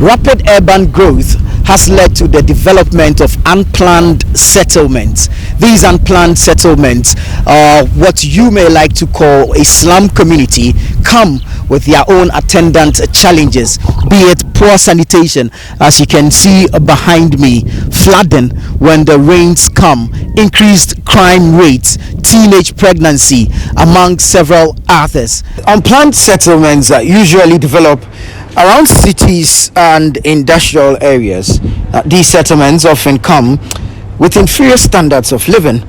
Rapid urban growth has led to the development of unplanned settlements. These unplanned settlements, what you may like to call a slum community, come with their own attendant challenges, be it poor sanitation, as you can see behind me, flooding when the rains come, increased crime rates, teenage pregnancy, among several others. Unplanned settlements usually develop around cities and industrial areas. These settlements often come with inferior standards of living,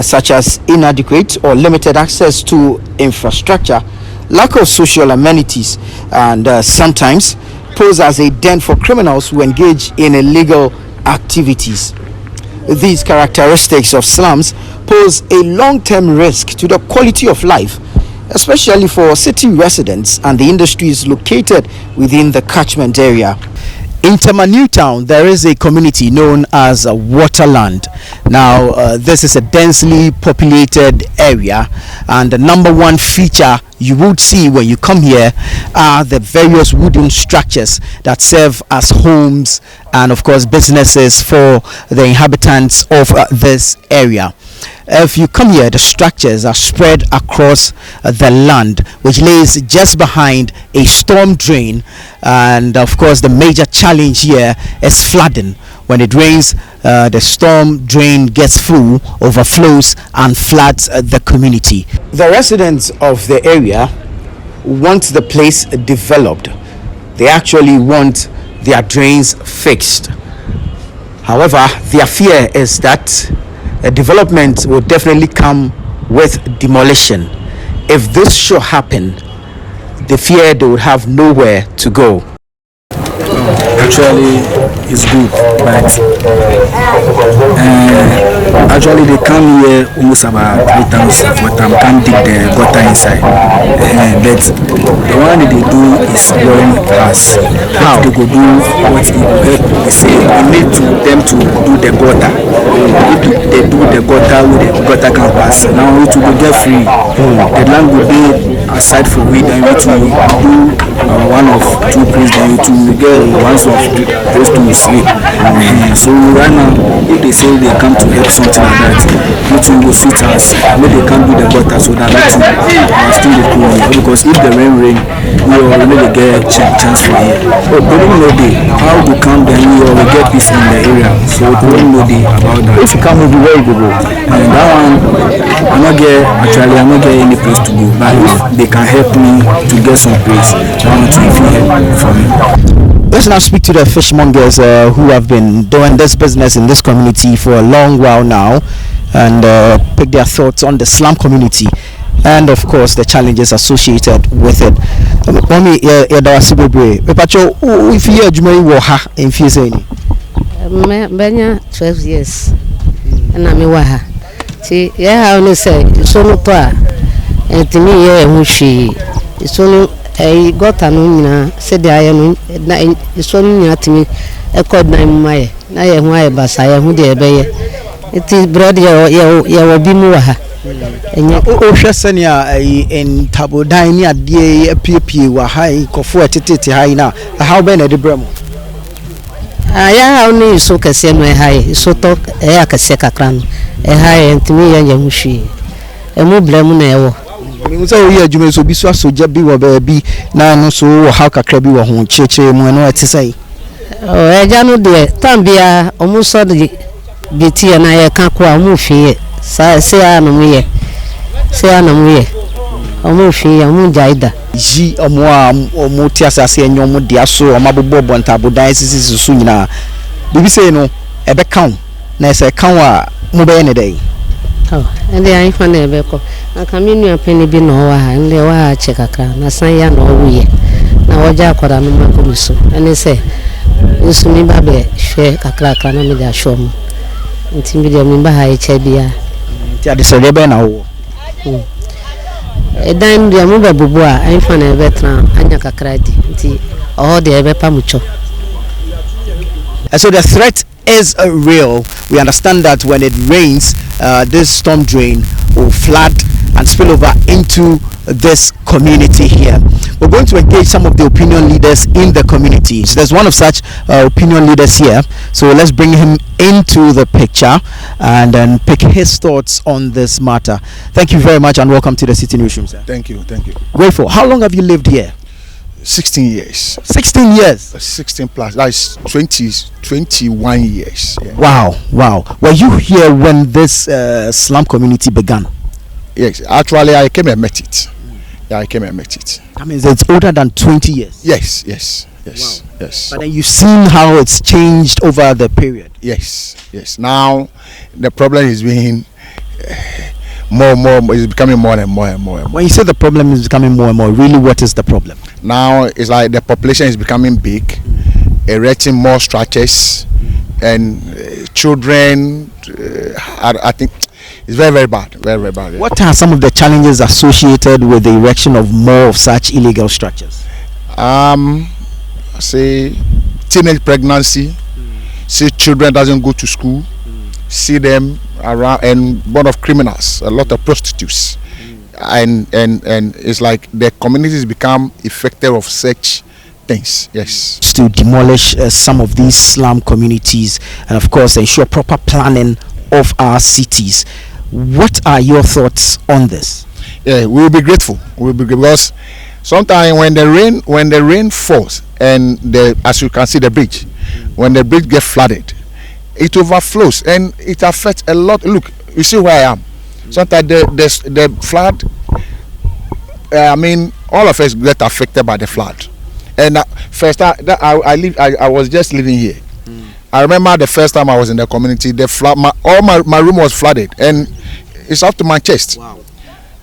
such as inadequate or limited access to infrastructure, lack of social amenities, and sometimes pose as a den for criminals who engage in illegal activities. These characteristics of slums pose a long-term risk to the quality of life, especially for city residents and the industries located within the catchment area. In Tema Newtown, there is a community known as Waterland. Now, this is a densely populated area, and the number one feature you would see when you come here are the various wooden structures that serve as homes and, of course, businesses for the inhabitants of this area. If you come here, the structures are spread across the land, which lays just behind a storm drain, and of course the major challenge here is flooding. When it rains, the storm drain gets full, overflows, and floods the community. The residents of the area want the place developed. They actually want their drains fixed. However, their fear is that a development will definitely come with demolition. If this should happen, they fear they would have nowhere to go. Actually, it's good, but actually they come here almost about 3 times, 4 times, can't dig the gutter inside. But the one that they do is blowing us. How they go do what they say we need them to do the gutter. If they do the gutter, with the gutter can pass. Now it will get free. The land will be aside for we, then we to do one of 2 places, then to get once of those 2 sleep. So right now, if they say they come to help something like that, which will suit us, maybe they can't do the gutter so that we still the cool. Because if the rain, we already get chance for it. But we don't know how to come, then we will get peace in the area. So we don't know about that. If you come, will be where you go. And that one, I'm not getting any place to go. But if they can help me to get some place, I want to help for me. Let's now speak to the fishmongers who have been doing this business in this community for a long while now, and pick their thoughts on the slum community and, of course, the challenges associated with it. Mommy, if you 12 years, and I'm a waha. See, yeah, I only say it's only poor, and to me, yeah, she it's only. I got an said I am it's only to me a code name my why Basaya who they obey it is broad ya be more and Senia in Tabo Dinia dear PP were high for titi high now. How many the Bremo? I only so can say my high so talk a caseka clan a high and to me and Yamushi a more blame. So here you may so be so just be baby now no so how can crabby or home church to say. Oh, I don't know Tambia almost saw the BT and I can't quite move here. Say I know me. Say I know me. I'm moving, I'm jaida. G or more tears as a young dear so or Mabu Bob and Tabo dices soon now. Baby say no, a back count. Nice a count mobile any day. Oh, and they are funny beko. I come in your penny be no and they were check a crown. Na say no we. Now waja kwa no makumiso. And they say, "This me babe share a crack and me da show." Intimidate me ba ha chebia. Tia de selebe na wo. E dan dia mo babubu a ai fa na veteran anya kakra di. Nti all the ebe pamucho. So the threat is real. We understand that when it rains, this storm drain will flood and spill over into this community here. We're going to engage some of the opinion leaders in the community. So there's one of such opinion leaders here. So let's bring him into the picture and then pick his thoughts on this matter. Thank you very much and welcome to the City Newsroom, sir. Thank you. Grateful. How long have you lived here? 16 years. 16 years. 16 plus. That is 21 years. Yeah. Wow. Were you here when this slum community began? Yes. Actually, I came and met it. Yeah, I came and met it. I mean, it's older than 20 years. Yes. Wow. Yes. But then you've seen how it's changed over the period. Yes. Now, the problem is being more. It's becoming more and more. When you say the problem is becoming more and more, really, what is the problem? Now it's like the population is becoming big, erecting more structures, and children. I think it's very bad. Very bad. Yeah. What are some of the challenges associated with the erection of more of such illegal structures? Say teenage pregnancy. See children doesn't go to school. See them around, and one of criminals, a lot of prostitutes, and it's like the communities become effective of such things. Yes, to demolish some of these slum communities and of course ensure proper planning of our cities. What are your thoughts on this? Yeah, we will be grateful. Because sometimes when the rain falls and as you can see the bridge, when the bridge gets flooded, it overflows and it affects a lot. Look, you see where I am. Sometimes the flood. I mean, all of us get affected by the flood. And first, I was just living here. I remember the first time I was in the community, the flood. My room was flooded, and it's up to my chest. Wow.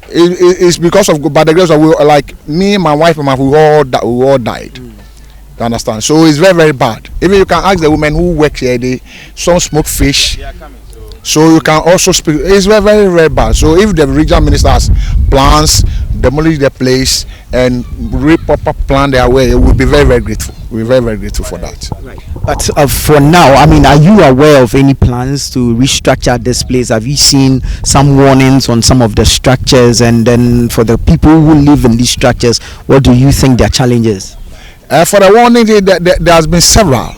It's because of by the grace of like me, my wife, and we all died. You understand? So it's very bad. Even you can ask the women who work here, some smoke fish. So you can also speak. It's very bad. So if the regional minister has plans, demolish the place and proper plan their way, we will be very grateful. We're very grateful for that. Right. But for now, I mean, are you aware of any plans to restructure this place? Have you seen some warnings on some of the structures? And then for the people who live in these structures, what do you think their challenges? For the warning, there has been several.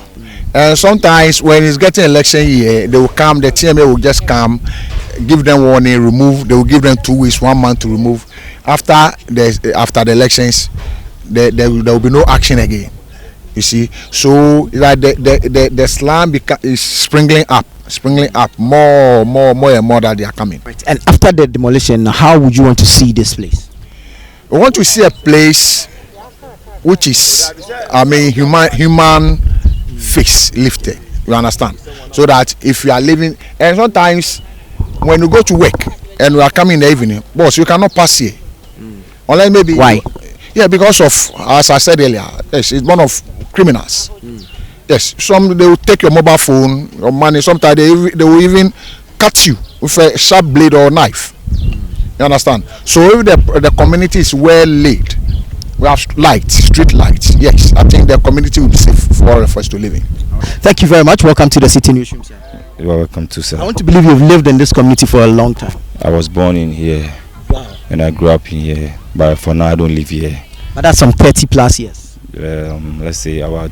Sometimes when it's getting election year, they will come. The TMA will just come, give them warning, remove. They will give them 2 weeks, 1 month to remove. After the elections, there will be no action again. You see, so like the slum is springing up more and more that they are coming. Right. And after the demolition, how would you want to see this place? We want to see a place which is, I mean, human face lifted. You understand? So that if you are living, and sometimes when you go to work and we are coming in the evening, boss, you cannot pass here. Unless maybe. Why? Yeah, because of, as I said earlier, yes, it's one of criminals. Yes, they will take your mobile phone, your money. Sometimes they will even cut you with a sharp blade or knife. You understand? So if the community is well laid, we have street lights. Yes, I think the community will be safe for all of us to live in. Thank you very much. Welcome to the City Newsroom, sir. You are welcome to, sir. I want to believe you've lived in this community for a long time. I was born in here. Wow. And I grew up in here, but for now I don't live here. But that's some 30 plus years. Let's say about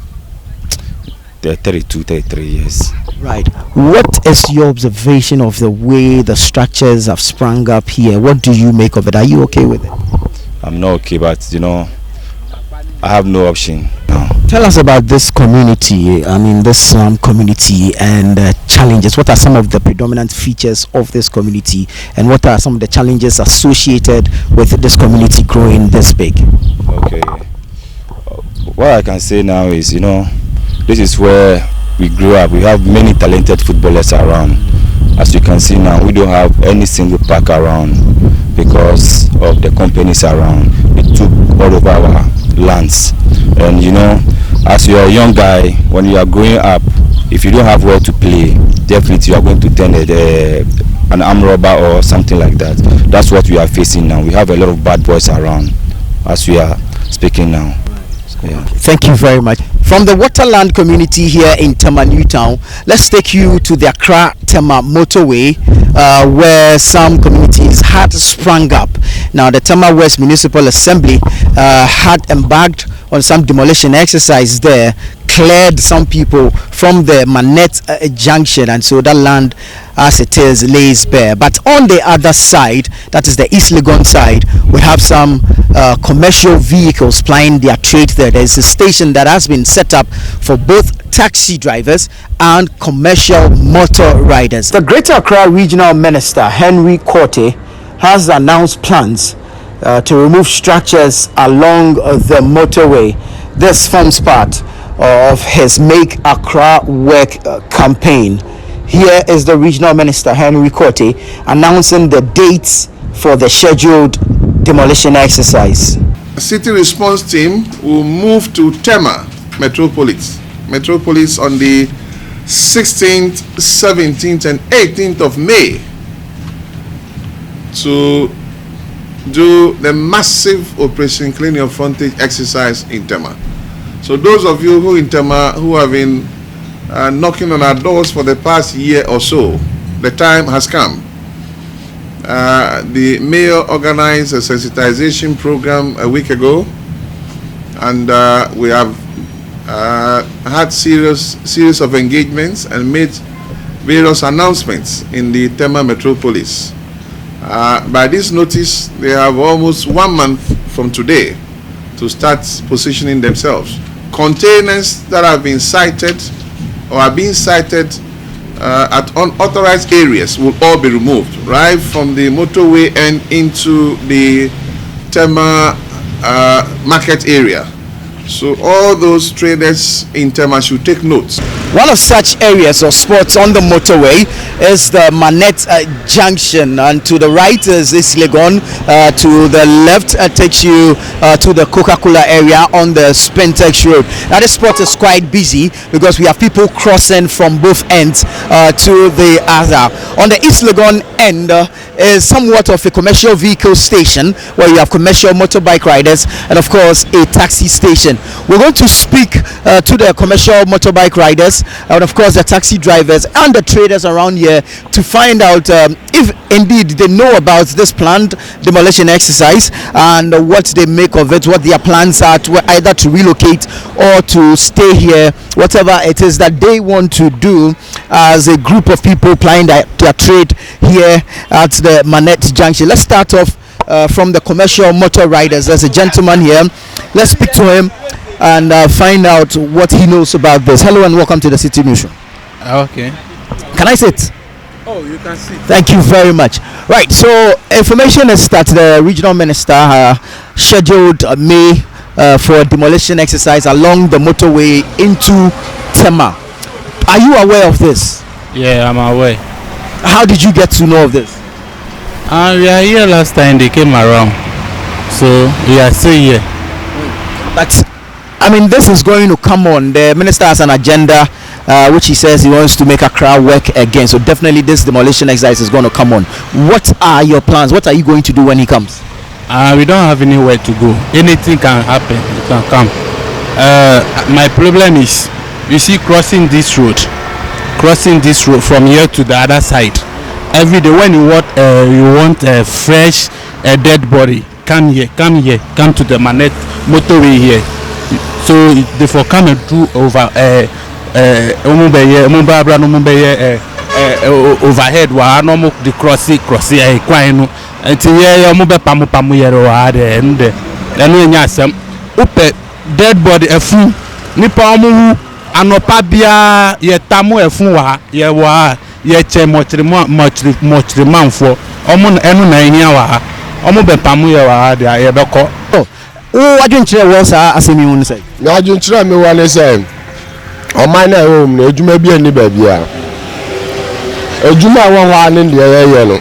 32, 33 years. Right. What is your observation of the way the structures have sprung up here? What do you make of it? Are you okay with it? I'm not okay, but I have no option now. Tell us about this community, I mean this slum community, and challenges. What are some of the predominant features of this community, and what are some of the challenges associated with this community growing this big? Okay. What I can say now is, this is where we grew up. We have many talented footballers around. As you can see now, we don't have any single park around because of the companies around. It took all over our lands. And as you are a young guy, when you are growing up, if you don't have where to play, definitely you are going to turn an armed robber or something like that. That's what we are facing now. We have a lot of bad boys around as we are speaking now. Yeah. Thank you very much. From the Waterland community here in Tema Newtown, let's take you to the Accra Tema motorway, where some communities had sprung up. Now, the Tema West Municipal Assembly had embarked on some demolition exercise there, cleared some people from the Manet junction, and so that land as it is lays bare. But on the other side, that is the East Legon side, we have some commercial vehicles plying their trade there. There's a station that has been set up for both taxi drivers and commercial motor riders. The Greater Accra Regional Minister Henry Korte has announced plans to remove structures along the motorway. This forms part of his Make Accra Work campaign. Here is the Regional Minister Henry Korte announcing the dates for the scheduled demolition exercise. A city response team will move to Tema Metropolis on the 16th, 17th and 18th of May to do the massive Operation Clean Your Frontage exercise in Tema. So those of you who in Tema who have been knocking on our doors for the past year or so, the time has come. The mayor organized a sensitization program a week ago, and we have had series of engagements and made various announcements in the Tema Metropolis. By this notice, they have almost 1 month from today to start positioning themselves. Containers that have been cited or are being cited at unauthorized areas will all be removed, right from the motorway and into the Tema market area. So all those traders in Tema should take notes. One of such areas or spots on the motorway is the Manet junction, and to the right is Legon, to the left takes you to the Coca-Cola area on the Spentex Road. Now this spot is quite busy because we have people crossing from both ends to the other. On the East Legon end is somewhat of a commercial vehicle station where you have commercial motorbike riders and of course a taxi station. We're going to speak to the commercial motorbike riders and of course the taxi drivers and the traders around here to find out if indeed they know about this planned demolition exercise and what they make of it, what their plans are to either to relocate or to stay here, whatever it is that they want to do as a group of people plying their trade here at the Manet junction. Let's start off from the commercial motor riders. There's a gentleman here. Let's speak to him and find out what he knows about this. Hello and welcome to the City News Show. Okay. Can I sit? Oh, you can sit. Thank you very much. Right, so information is that the regional minister scheduled May for a demolition exercise along the motorway into Tema. Are you aware of this? Yeah, I'm aware. How did you get to know of this? We are here last time they came around, so we are still here. But I mean, this is going to come on. The minister has an agenda which he says he wants to make Accra work again. So definitely this demolition exercise is going to come on. What are your plans? What are you going to do when he comes? We don't have anywhere to go. Anything can happen. It can come. My problem is, you see, crossing this road from here to the other side. Every day when you want a fresh dead body, come to the Manet motorway here. So they for come and do over overhead wa no mo the cross kwan no enti ye mo be pamu yero wa de eno nya asem upe dead body efu nipa omu anopa bia ye tamu efu wa ye che mochiri manfo omu enu na ehia wa omu be pamu ye wa de ye beko o adwenkyere wo sa asemi hu nsai na adwenkyere me wa ne sai o man na home na ejuma bia ni ba bia ejuma wa wa ne de ye no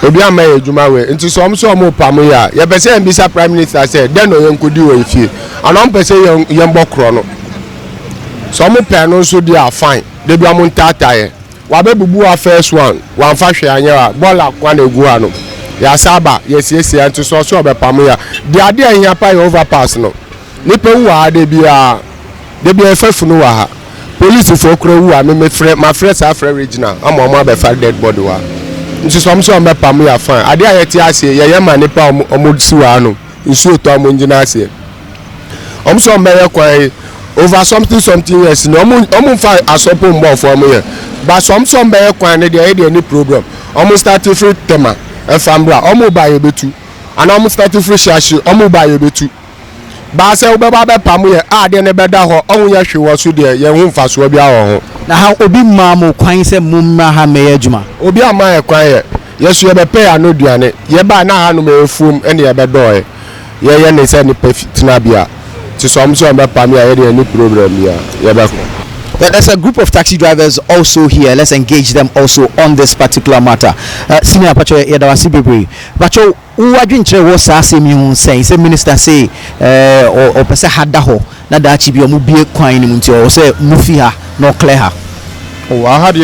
obi ama ejuma we nti so so mo pam ya ye be say mbisa prime minister say den no yenkodi wo ifie anon pe say yembokro no so mo pe no so dia fine de bia mo ntata ye wa be bubu wa first one wa fa hwe anya wa bola kwa na egu ano ya saba yes nti so be pam ya de ade ahia pa ye overpass no nipa wu ha de bia efafunu wa ha police for kro wu a me my friends are friend regional am o ma be fa dead body wa nti so am be pam ya fan ade a yeti ase ye ma nipa omodisi wa no nsu oto am ngina ase so am be kwan over something years no om fa asopo mbo for am ye but some be kwan ne dey any problem start free tema e fambra ba ye betu and start free shashi ba ye betu ba se obeba be pam ye ade ne beda ho ya hwe so de ye hu mfaso bia ho na ha obi ma mo kwan se mumma ha me adwuma obi ama ye kwan ye yesu ye be pay anoduane ye ba na ha no me efum ene ye be doye ye ne se ni pefitina bia ti some be pam ye de any problem bia ye be ko. There's a group of taxi drivers also here. Let's engage them also on this particular matter. Senior Pacho Yadawasi Bibri. Pacho, who are doing was asking me saying, say minister say, or person had daho, not that she be a mobile coin or say Mufia, no clear. Oh, I had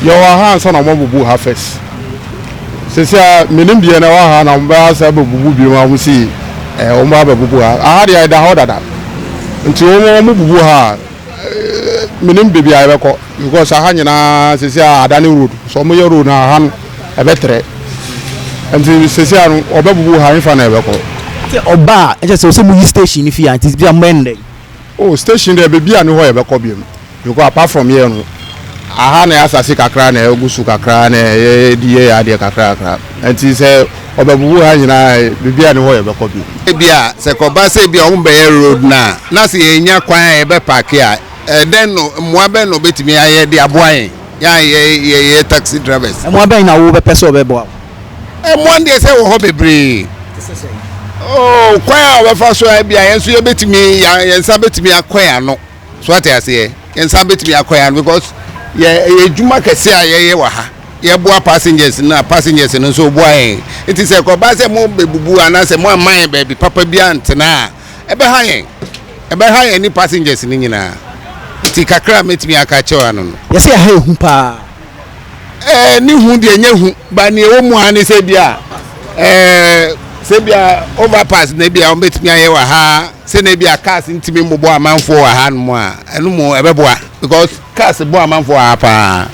your hands on a mobile half-face. Since Minim Diana and Ambassador Bubu, I will see Omba Bubu. I had the idea that until Mubu. Minim bibi ay ko because ahanya na sisi adani road so mo yoro na han e betre anti sisi anu obabubu han fa na e ko te oba e just say mo station if you anti bia mende oh station there bibi anu ho e ko biem because apart from here no aha na asase kakra na egusu kakra na e die ade kakra anti say obabubu han na bibi anu ho e ko biem bia se ko ba se bia o be road na se enya kwan e be park a then no moabe no betimi aye de aboan ye taxi drivers moabe na wo be person be bo mo ndie se wo ho bebre oh kwa we fa so bia yenso ye betimi yensa betimi akoya no so ate ase yensa betimi akoya no because ye juma kese aye wa ha ye boa passengers no so boan it is ko ba se mo bebubu anase mo aman baby papa bia ntena ebe ha yen ni passengers ni nyina ti kakra metimi akache wa no yesi ya hu pa ni hu de nya hu ba ni ewo mu ane se bia se bia overpass na bia o metimi aye wa ha se na bia cars ntimi mbobo amanfo wa ha no a enu mu ebeboa because cars bo amanfo wa pa